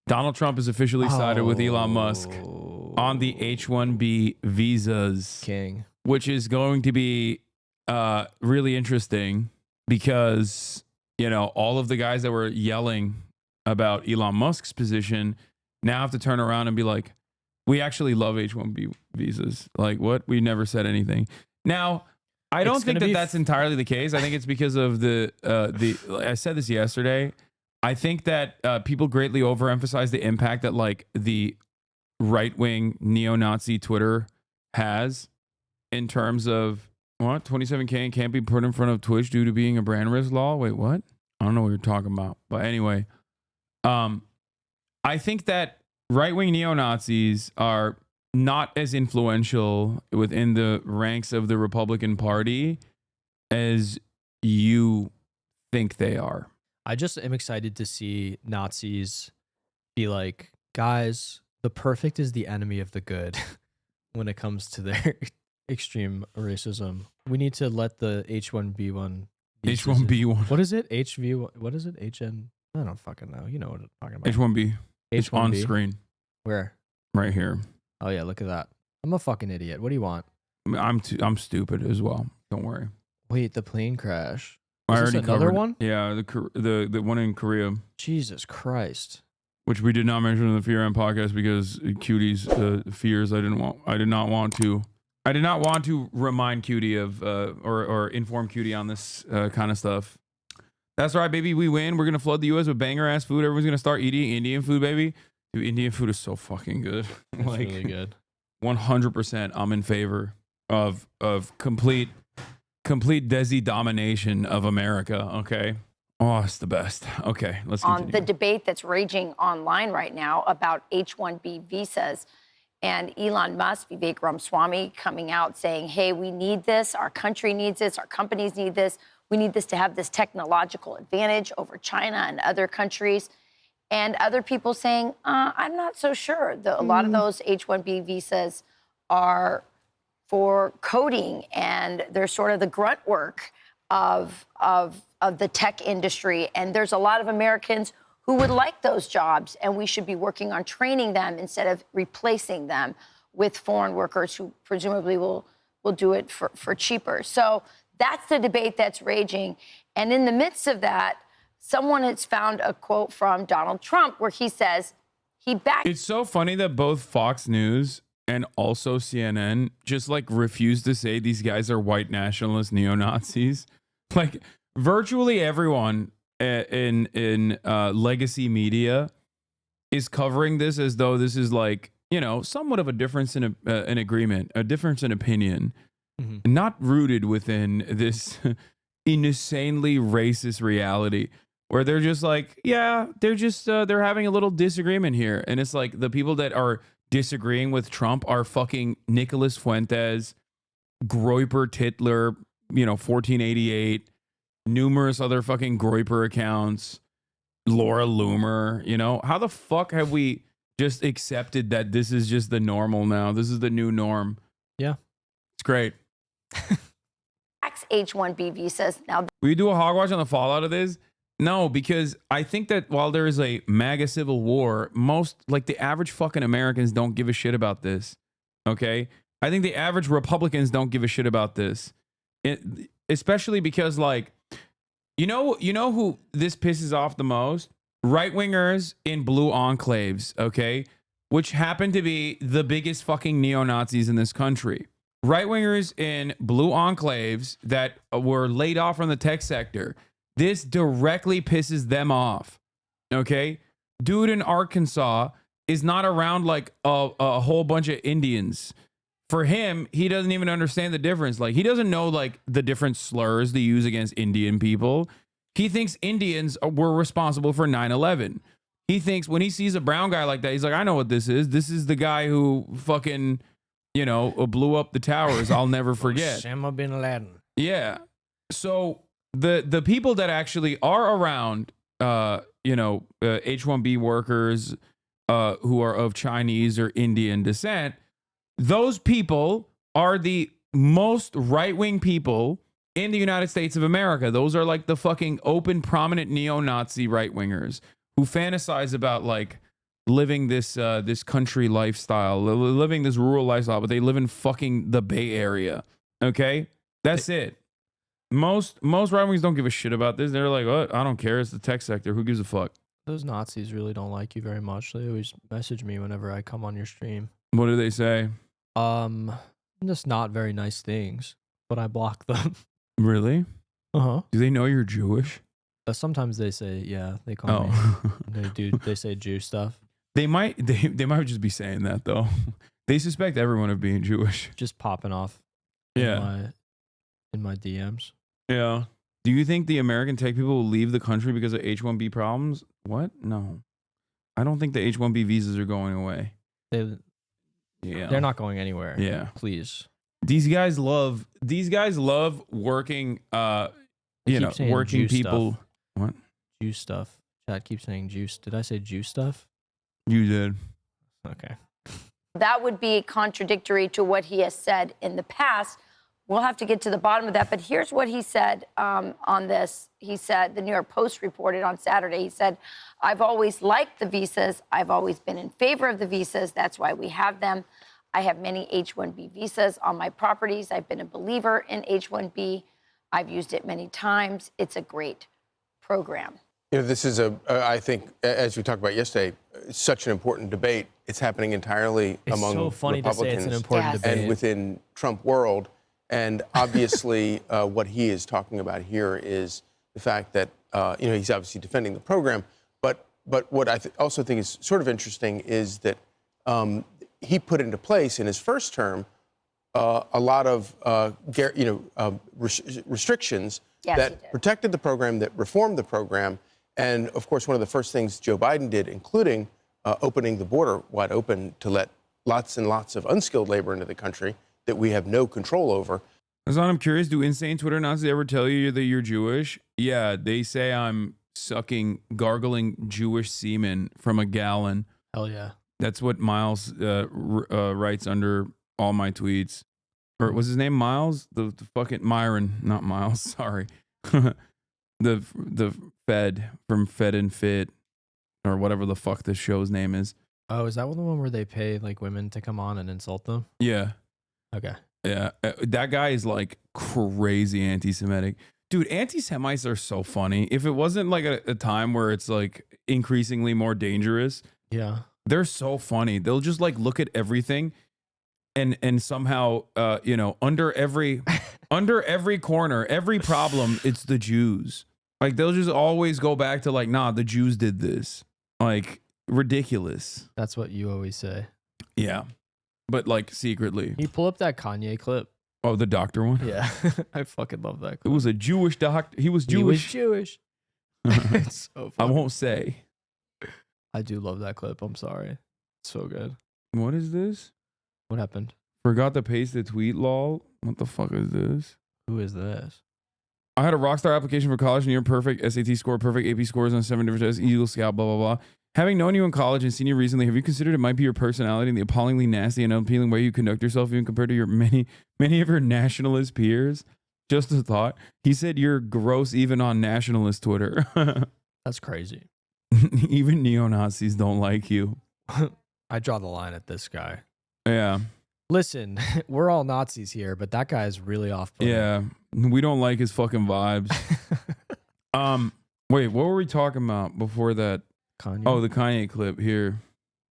Donald Trump has officially sided with Elon Musk on the H-1B visas, King, which is going to be really interesting because, you know, all of the guys that were yelling about Elon Musk's position now have to turn around and be like, we actually love H-1B visas. Like, what? We never said anything. Now, I don't think that that's entirely the case. I think it's because of the I said this yesterday. I think that people greatly overemphasize the impact that like the right-wing neo-Nazi Twitter has in terms of what 27K can't be put in front of Twitch due to being a brand risk law. Wait, what? I don't know what you're talking about. But anyway, I think that right-wing neo-Nazis are not as influential within the ranks of the Republican Party as you think they are. I just am excited to see Nazis be like, guys, the perfect is the enemy of the good when it comes to their extreme racism. We need to let the H1B1. H1B1. What is it? HV. What is it? HN. I don't fucking know. You know what I'm talking about. H1B. It's on screen. Where? Right here. Oh yeah, look at that. I'm a fucking idiot. What do you want? I'm stupid as well. Don't worry. Wait, the plane crash. I already covered another one? Yeah, the one in Korea. Jesus Christ. Which we did not mention in the Fear and podcast because Cutie's fears. I did not want to remind Cutie of or inform Cutie on this kind of stuff. That's right, baby. We win. We're gonna flood the U.S. with banger ass food. Everyone's gonna start eating Indian food, baby. Dude, Indian food is so fucking good. It's like, really good. 100%. I'm in favor of complete Desi domination of America. Okay. Oh, it's the best. Okay, let's continue. On the debate that's raging online right now about H-1B visas and Elon Musk, Vivek Ramaswamy coming out saying, hey, we need this. Our country needs this. Our companies need this. We need this to have this technological advantage over China and other countries. And other people saying, I'm not so sure. A lot of those H-1B visas are for coding, and they're sort of the grunt work of the tech industry. And there's a lot of Americans who would like those jobs, and we should be working on training them instead of replacing them with foreign workers who presumably will do it for cheaper. So that's the debate that's raging. And in the midst of that, someone has found a quote from Donald Trump where he says he backed. It's so funny that both Fox News and also CNN just like refuse to say these guys are white nationalist neo-Nazis. Like virtually everyone in legacy media is covering this as though this is like, you know, somewhat of a difference in an agreement, a difference in opinion, not rooted within this insanely racist reality where they're just like, yeah, they're just they're having a little disagreement here. And it's like the people that are disagreeing with Trump are fucking Nicholas Fuentes, Groyper Titler, 1488, numerous other fucking Groyper accounts, Laura Loomer. You know, how the fuck have we just accepted that this is just the normal now? This is the new norm. Yeah. It's great. H-1B visas. Now, will you do a hogwash on the fallout of this? No, because I think that while there is a MAGA civil war, most, like the average fucking Americans don't give a shit about this. Okay? I think the average Republicans don't give a shit about this. Especially because, like, you know who this pisses off the most? Right-wingers in blue enclaves, okay? Which happen to be the biggest fucking neo-Nazis in this country. Right-wingers in blue enclaves that were laid off from the tech sector. This directly pisses them off, okay? Dude in Arkansas is not around like a whole bunch of Indians. For him, he doesn't even understand the difference. Like, he doesn't know like the different slurs they use against Indian people. He thinks Indians were responsible for 9/11. He thinks when he sees a brown guy like that, he's like, I know what this is. This is the guy who fucking, blew up the towers. I'll never forget. Osama bin Laden. Yeah. So the people that actually are around, H-1B workers who are of Chinese or Indian descent, those people are the most right-wing people in the United States of America. Those are like the fucking open, prominent neo-Nazi right-wingers who fantasize about like living this this country lifestyle, living this rural lifestyle, but they live in fucking the Bay Area. Okay, that's it. Most right wings don't give a shit about this. They're like, oh, I don't care. It's the tech sector. Who gives a fuck? Those Nazis really don't like you very much. They always message me whenever I come on your stream. What do they say? Just not very nice things, but I block them. Really? Uh-huh. Do they know you're Jewish? Sometimes they say, yeah, they call me. They say Jew stuff. They might just be saying that though. They suspect everyone of being Jewish. Just popping off. Yeah. In my DMs. Yeah. Do you think the American tech people will leave the country because of H-1B problems? What? No. I don't think the H-1B visas are going away. They're not going anywhere. Yeah. Please. These guys love working working people. Stuff. What? Jew stuff. Chat keeps saying juice. Did I say Jew stuff? You did. Okay. That would be contradictory to what he has said in the past. We'll have to get to the bottom of that. But here's what he said on this. He said, the New York Post reported on Saturday, he said, I've always liked the visas. I've always been in favor of the visas. That's why we have them. I have many H-1B visas on my properties. I've been a believer in H-1B. I've used it many times. It's a great program. You know, this is I think, as we talked about yesterday, such an important debate. It's happening entirely among so funny Republicans to say it's an important debate. and within Trump world. And obviously, what he is talking about here is the fact that he's obviously defending the program. But what I also think is sort of interesting is that he put into place in his first term a lot of restrictions that protected the program, that reformed the program. And of course, one of the first things Joe Biden did, including opening the border wide open to let lots and lots of unskilled labor into the country that we have no control over. Hassan, I'm curious, do insane Twitter Nazis ever tell you that you're Jewish? Yeah, they say I'm gargling Jewish semen from a gallon. Hell yeah. That's what Miles writes under all my tweets. Or was his name Miles? The fucking Myron, not Miles, sorry. the Fed from Fed and Fit, or whatever the fuck this show's name is. Oh, is that the one where they pay like women to come on and insult them? Yeah. Okay. Yeah, that guy is like crazy anti-Semitic. Dude, anti-Semites are so funny. If it wasn't like a time where it's like increasingly more dangerous, yeah, they're so funny. They'll just like look at everything and somehow under every corner, every problem, it's the Jews. Like they'll just always go back to like, nah, the Jews did this. Like ridiculous. That's what you always say. Yeah. But like secretly. Can you pull up that Kanye clip? Oh, the doctor one? Yeah. I fucking love that clip. It was a Jewish doctor. He was Jewish. He was Jewish. It's so funny. I won't say. I do love that clip. I'm sorry. It's so good. What is this? What happened? Forgot to paste the tweet, lol. What the fuck is this? Who is this? I had a Rockstar application for college and you're perfect. SAT score, perfect AP scores on 7 different tests. Eagle Scout, blah, blah, blah. Having known you in college and seen you recently, have you considered it might be your personality and the appallingly nasty and unappealing way you conduct yourself even compared to your many of your nationalist peers? Just a thought. He said you're gross even on nationalist Twitter. That's crazy. Even neo-Nazis don't like you. I draw the line at this guy. Yeah. Listen, we're all Nazis here, but that guy is really off-putting. Yeah. We don't like his fucking vibes. Wait, what were we talking about before that? Kanye? Oh, the Kanye clip here.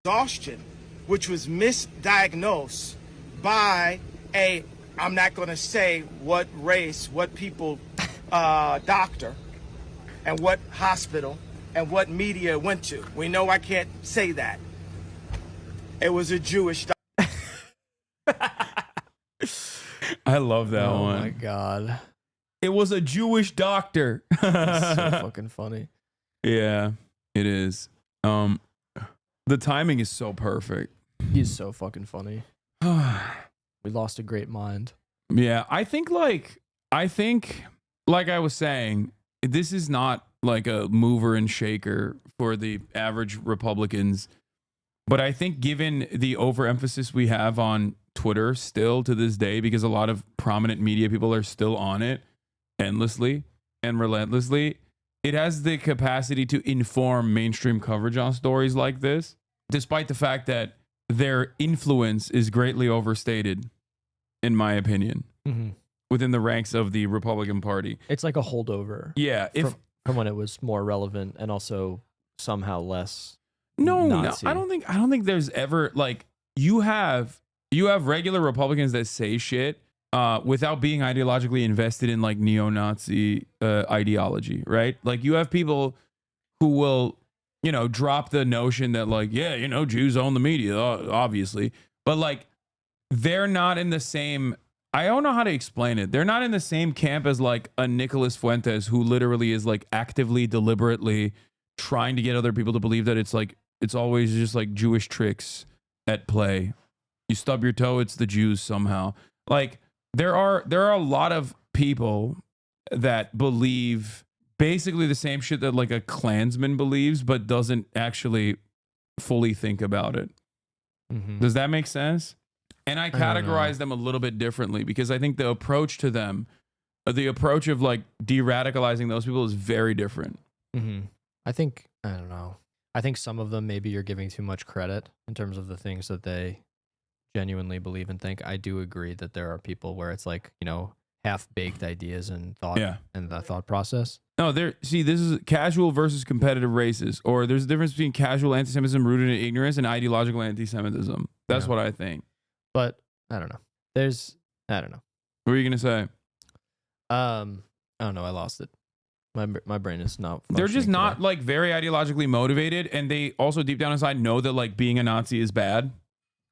Exhaustion, which was misdiagnosed by I'm not going to say what race, what people, doctor, and what hospital, and what media it went to. We know I can't say that. It was a Jewish doctor. I love that one. Oh my God. It was a Jewish doctor. That's so fucking funny. Yeah, it is. The timing is so perfect. He's so fucking funny. We lost a great mind. Yeah, I think like I was saying, this is not like a mover and shaker for the average Republicans. But I think given the overemphasis we have on Twitter still to this day, because a lot of prominent media people are still on it endlessly and relentlessly, it has the capacity to inform mainstream coverage on stories like this. despite the fact that their influence is greatly overstated, in my opinion, within the ranks of the Republican Party. It's like a holdover. Yeah, from when it was more relevant and also somehow less. No, Nazi. I don't think there's ever like you have regular Republicans that say shit without being ideologically invested in like neo-Nazi ideology, right? Like you have people who will, drop the notion that like, yeah, Jews own the media, obviously, but like they're not in the same. I don't know how to explain it. They're not in the same camp as like a Nicholas Fuentes, who literally is like actively, deliberately trying to get other people to believe that it's always just like Jewish tricks at play. You stub your toe, it's the Jews somehow. Like there are a lot of people that believe basically the same shit that like a Klansman believes, but doesn't actually fully think about it. Does that make sense? And I categorize them a little bit differently because I think the approach to them, the approach of like de-radicalizing those people is very different. I don't know. I think some of them maybe you're giving too much credit in terms of the things that they genuinely believe and think. I do agree that there are people where it's like, half-baked ideas and thought and the thought process. No, this is casual versus competitive races, or there's a difference between casual anti-Semitism rooted in ignorance and ideological anti-Semitism. That's what I think. But I don't know. I don't know. What were you going to say? I don't know. I lost it. My brain is not. They're just not today. like very ideologically motivated, and they also deep down inside know that like being a Nazi is bad,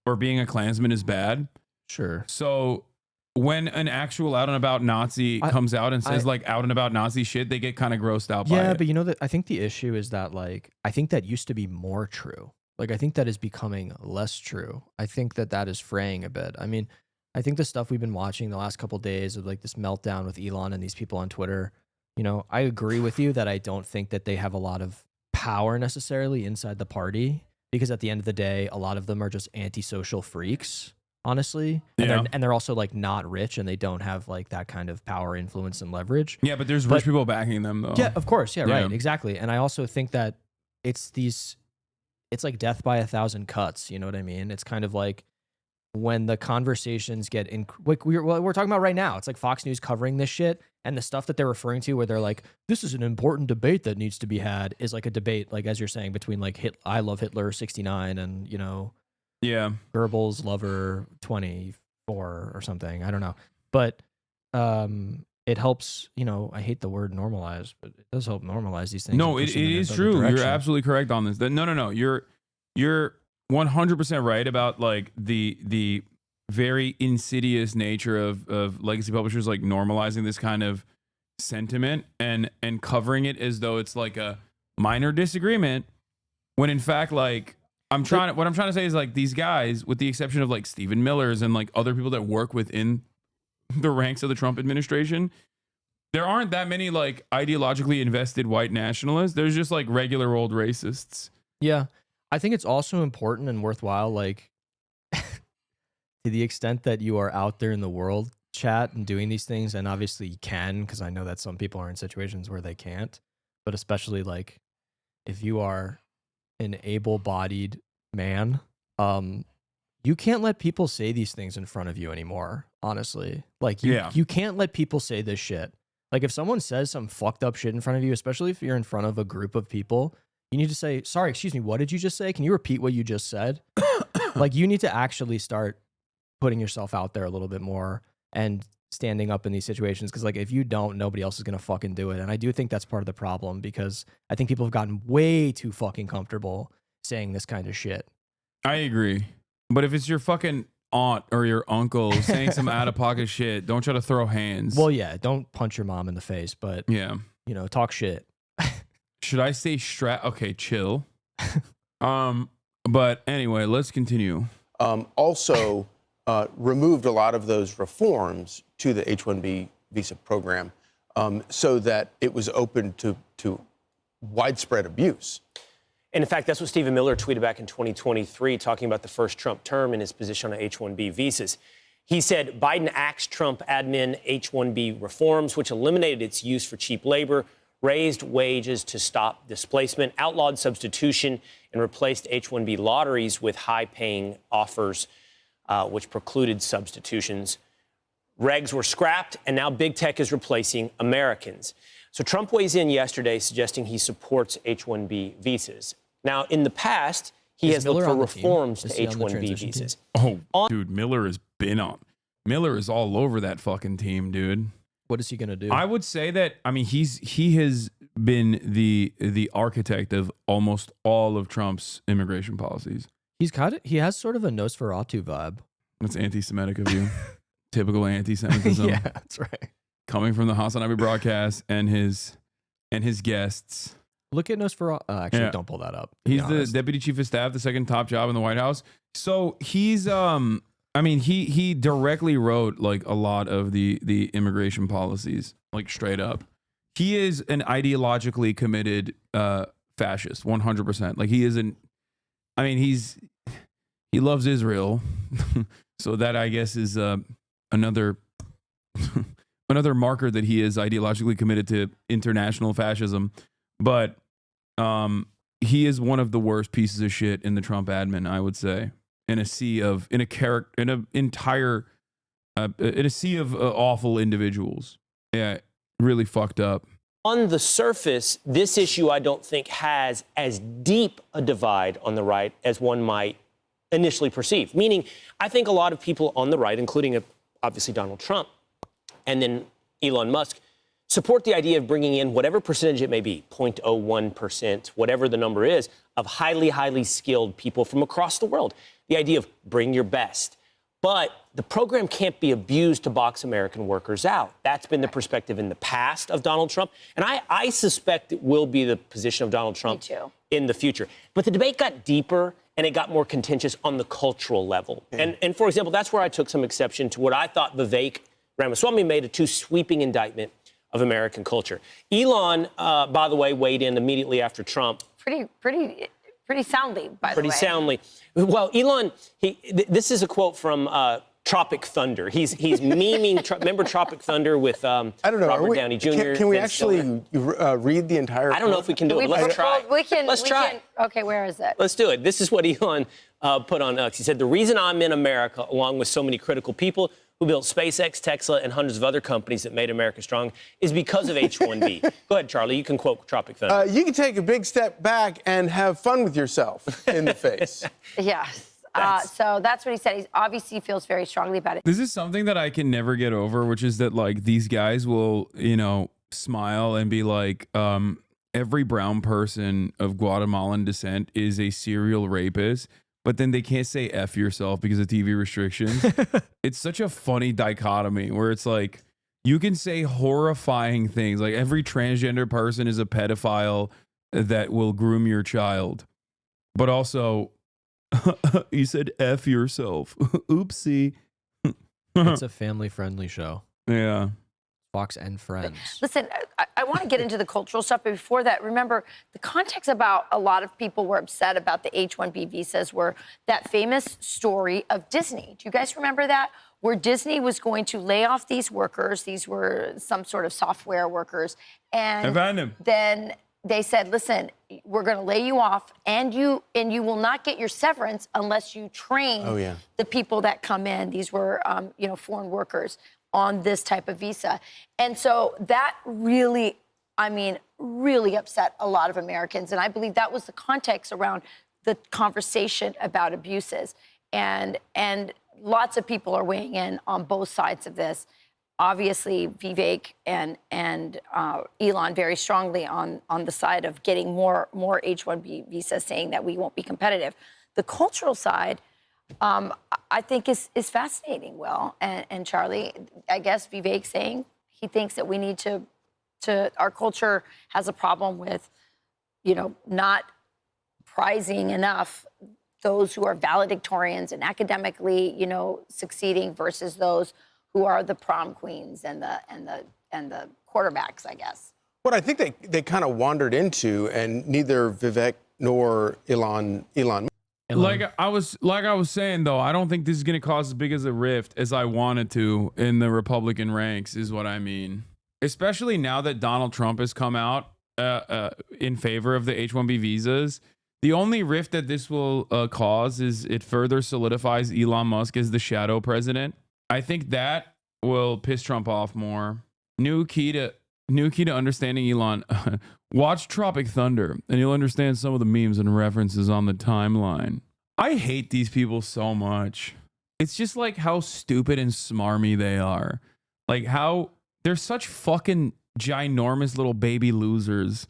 or being a Klansman is bad. Sure. So when an actual out and about Nazi comes out and says like out and about Nazi shit, they get kind of grossed out by it. Yeah, but that I think the issue is that like I think that used to be more true. Like I think that is becoming less true. I think that is fraying a bit. I mean, I think the stuff we've been watching the last couple of days of like this meltdown with Elon and these people on Twitter, I agree with you that I don't think that they have a lot of power necessarily inside the party, because at the end of the day, a lot of them are just antisocial freaks, honestly. And they're also like not rich, and they don't have like that kind of power, influence, and leverage. Yeah, but there's rich people backing them though. Yeah, of course. Yeah, right. Exactly. And I also think that it's like death by 1,000 cuts. You know what I mean? It's kind of like when the conversations get in, like we're talking about right now. It's like Fox News covering this shit, and the stuff that they're referring to where they're like, this is an important debate that needs to be had, is like a debate, like as you're saying, between like I Love Hitler 69 and Goebbels Lover 24 or something. I don't know, but it helps. I hate the word normalize, but it does help normalize these things. No, it is true. You're absolutely correct on this. No. You're 100% right about like the very insidious nature of legacy publishers like normalizing this kind of sentiment and covering it as though it's like a minor disagreement, when in fact like what I'm trying to say is like these guys, with the exception of like Stephen Miller's and like other people that work within the ranks of the Trump administration, there aren't that many like ideologically invested white nationalists. There's just like regular old racists. Yeah. I think it's also important and worthwhile, like to the extent that you are out there in the world, chat, and doing these things, and obviously you can, because I know that some people are in situations where they can't, but especially like if you are an able-bodied man, you can't let people say these things in front of you anymore, honestly. Like you can't let people say this shit. Like if someone says some fucked up shit in front of you, especially if you're in front of a group of people, you need to say, sorry, excuse me, what did you just say? Can you repeat what you just said? Like you need to actually start putting yourself out there a little bit more and standing up in these situations. Because like if you don't, nobody else is going to fucking do it. And I do think that's part of the problem, because I think people have gotten way too fucking comfortable saying this kind of shit. I agree. But if it's your fucking aunt or your uncle saying some out-of-pocket shit, don't try to throw hands. Well, yeah, don't punch your mom in the face, but talk shit. Should I say okay, chill. But anyway, let's continue. Also removed a lot of those reforms to the H-1B visa program so that it was open to widespread abuse. And in fact, that's what Stephen Miller tweeted back in 2023, talking about the first Trump term and his position on H-1B visas. He said, Biden axed Trump admin H-1B reforms, which eliminated its use for cheap labor, raised wages to stop displacement, outlawed substitution, and replaced H-1B lotteries with high-paying offers, which precluded substitutions. Regs were scrapped, and now big tech is replacing Americans. So Trump weighs in yesterday suggesting he supports H-1B visas. Now, in the past, he has looked for reforms to H-1B visas. Oh, dude, Miller has been on. Miller is all over that fucking team, dude. What is he gonna do? I would say that, I mean, he has been the architect of almost all of Trump's immigration policies. He has sort of a Nosferatu vibe. That's anti-Semitic of you. Typical anti-Semitism. Yeah, that's right. Coming from the Hasanabi broadcast and his guests. Look at Nosferatu. Actually, Yeah. Don't pull that up. He's the deputy chief of staff, the second top job in the White House. So he's I mean, he directly wrote like a lot of the immigration policies, like straight up. He is an ideologically committed fascist, 100%. Like he isn't. I mean, he loves Israel, so that I guess is another another marker that he is ideologically committed to international fascism. But he is one of the worst pieces of shit in the Trump admin, I would say. In a sea of awful individuals. Yeah, really fucked up. On the surface, this issue I don't think has as deep a divide on the right as one might initially perceive. Meaning, I think a lot of people on the right, including obviously Donald Trump and then Elon Musk, support the idea of bringing in whatever percentage it may be, 0.01%, whatever the number is, of highly skilled people from across the world. The idea of bring your best. But the program can't be abused to box American workers out. That's been the perspective in the past of Donald Trump. And I suspect it will be the position of Donald Trump in the future. But the debate got deeper and it got more contentious on the cultural level. And for example, that's where I took some exception to what I thought Vivek Ramaswamy made a too sweeping indictment of American culture. Elon, by the way, weighed in immediately after Trump. Pretty soundly, by the way. Pretty soundly. Well, Elon, this is a quote from Tropic Thunder. He's memeing. Remember Tropic Thunder with I don't know. Robert Downey Jr.? Can we actually read the entire? I don't know if we can do it. Let's try. Let's try. Okay, where is it? Let's do it. This is what Elon put on X. He said, "The reason I'm in America, along with so many critical people who built SpaceX, Tesla, and hundreds of other companies that made America strong, is because of H-1B." Go ahead, Charlie. You can quote Tropic Thunder. You can take a big step back and have fun with yourself in the face. Yes. So that's what he said. He obviously feels very strongly about it. This is something that I can never get over, which is that like these guys will, smile and be like, every brown person of Guatemalan descent is a serial rapist, but then they can't say F yourself because of TV restrictions. It's such a funny dichotomy where it's like, you can say horrifying things. Like every transgender person is a pedophile that will groom your child. But also, you said F yourself. Oopsie. It's a family-friendly show. Yeah. Fox and Friends. Listen, I want to get into the cultural stuff, but before that, remember, the context about a lot of people were upset about the H-1B visas were that famous story of Disney. Do you guys remember that? Where Disney was going to lay off these workers. These were some sort of software workers. And I found him. Then they said, listen, we're going to lay you off, and you will not get your severance unless you train the people that come in. These were, foreign workers on this type of visa. And so that really, really upset a lot of Americans. And I believe that was the context around the conversation about abuses. And lots of people are weighing in on both sides of this. Obviously, Vivek and Elon very strongly on the side of getting more H-1B visas, saying that we won't be competitive. The cultural side, I think is fascinating, Will and Charlie. I guess Vivek saying he thinks that we need to our culture has a problem with, not prizing enough those who are valedictorians and academically, succeeding versus those who are the prom queens and the quarterbacks, I guess. What I think they kind of wandered into, and neither Vivek nor Elon. Like I was saying though, I don't think this is going to cause as big as a rift as I wanted to in the Republican ranks, is what I mean. especially now that Donald Trump has come out in favor of the H-1B visas. The only rift that this will cause is it further solidifies Elon Musk as the shadow president. I think that will piss Trump off more. New key to understanding Elon. Watch Tropic Thunder, and you'll understand some of the memes and references on the timeline. I hate these people so much. It's just like how stupid and smarmy they are. Like how they're such fucking ginormous little baby losers.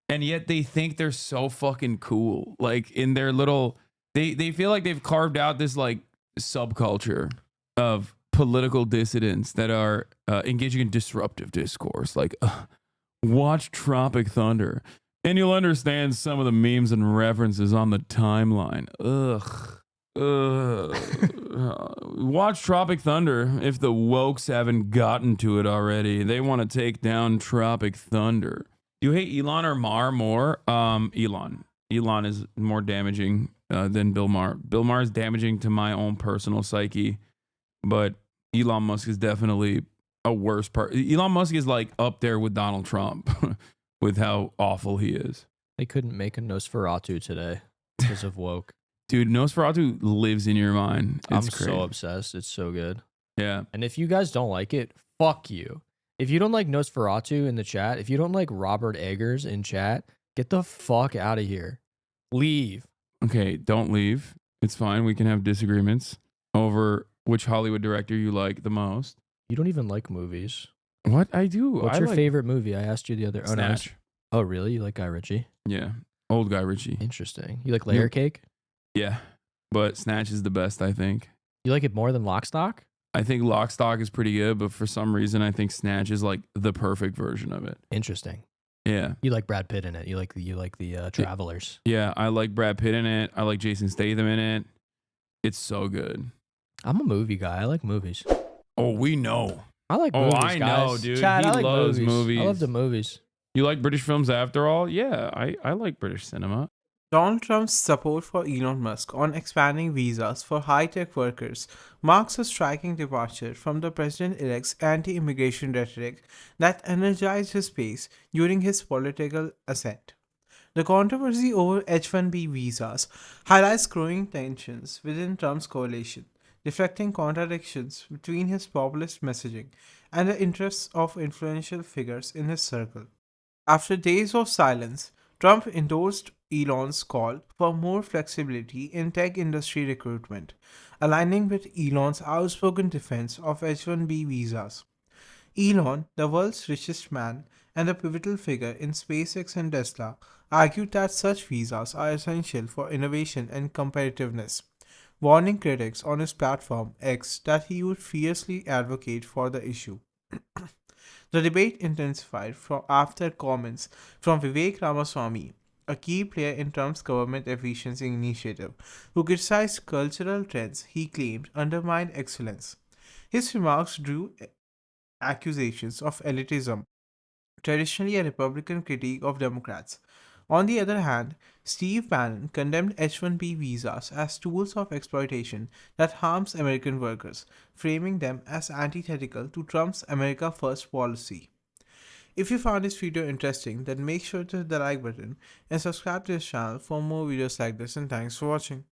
And yet they think they're so fucking cool. Like in their little, they feel like they've carved out this like subculture of political dissidents that are engaging in disruptive discourse. Like, watch Tropic Thunder, and you'll understand some of the memes and references on the timeline. Watch Tropic Thunder if the wokes haven't gotten to it already. They want to take down Tropic Thunder. Do you hate Elon or Mar more? Elon. Elon is more damaging than Bill Maher. Bill Maher is damaging to my own personal psyche, but Elon Musk is definitely a worse part. Elon Musk is like up there with Donald Trump with how awful he is. They couldn't make a Nosferatu today because of woke. Dude, Nosferatu lives in your mind. It's I'm crazy. so obsessed. It's so good. Yeah. And if you guys don't like it, fuck you. If you don't like Nosferatu in the chat, if you don't like Robert Eggers in chat, get the fuck out of here. Leave. Okay, don't leave. It's fine. We can have disagreements over which Hollywood director you like the most. You don't even like movies. What? I do. What's I your like favorite movie? I asked you the other. Oh, no, Snatch. oh, really? You like Guy Ritchie? Yeah. Old Guy Ritchie. Interesting. You like Layer Cake? Yeah. But Snatch is the best, I think. You like it more than Lock, Stock? I think Lock, Stock is pretty good, but for some reason, I think Snatch is like the perfect version of it. Interesting. Yeah. You like Brad Pitt in it. You like the Travelers. Yeah. I like Brad Pitt in it. I like Jason Statham in it. It's so good. I'm a movie guy. I like movies. Oh, we know. I like Oh, movies, I guys. know, dude. Chad, He I like loves movies. I love the movies. You like British films after all? Yeah, I like British cinema. Donald Trump's support for Elon Musk on expanding visas for high-tech workers marks a striking departure from the president-elect's anti-immigration rhetoric that energized his base during his political ascent. The controversy over H-1B visas highlights growing tensions within Trump's coalition, reflecting contradictions between his populist messaging and the interests of influential figures in his circle. After days of silence, Trump endorsed Elon's call for more flexibility in tech industry recruitment, aligning with Elon's outspoken defense of H-1B visas. Elon, the world's richest man and a pivotal figure in SpaceX and Tesla, argued that such visas are essential for innovation and competitiveness, warning critics on his platform X that he would fiercely advocate for the issue. The debate intensified after comments from Vivek Ramaswamy, a key player in Trump's government efficiency initiative, who criticized cultural trends he claimed undermined excellence. His remarks drew accusations of elitism, traditionally a Republican critique of Democrats. On the other hand, Steve Bannon condemned H-1B visas as tools of exploitation that harms American workers, framing them as antithetical to Trump's America First policy. If you found this video interesting, then make sure to hit the like button and subscribe to this channel for more videos like this, and thanks for watching.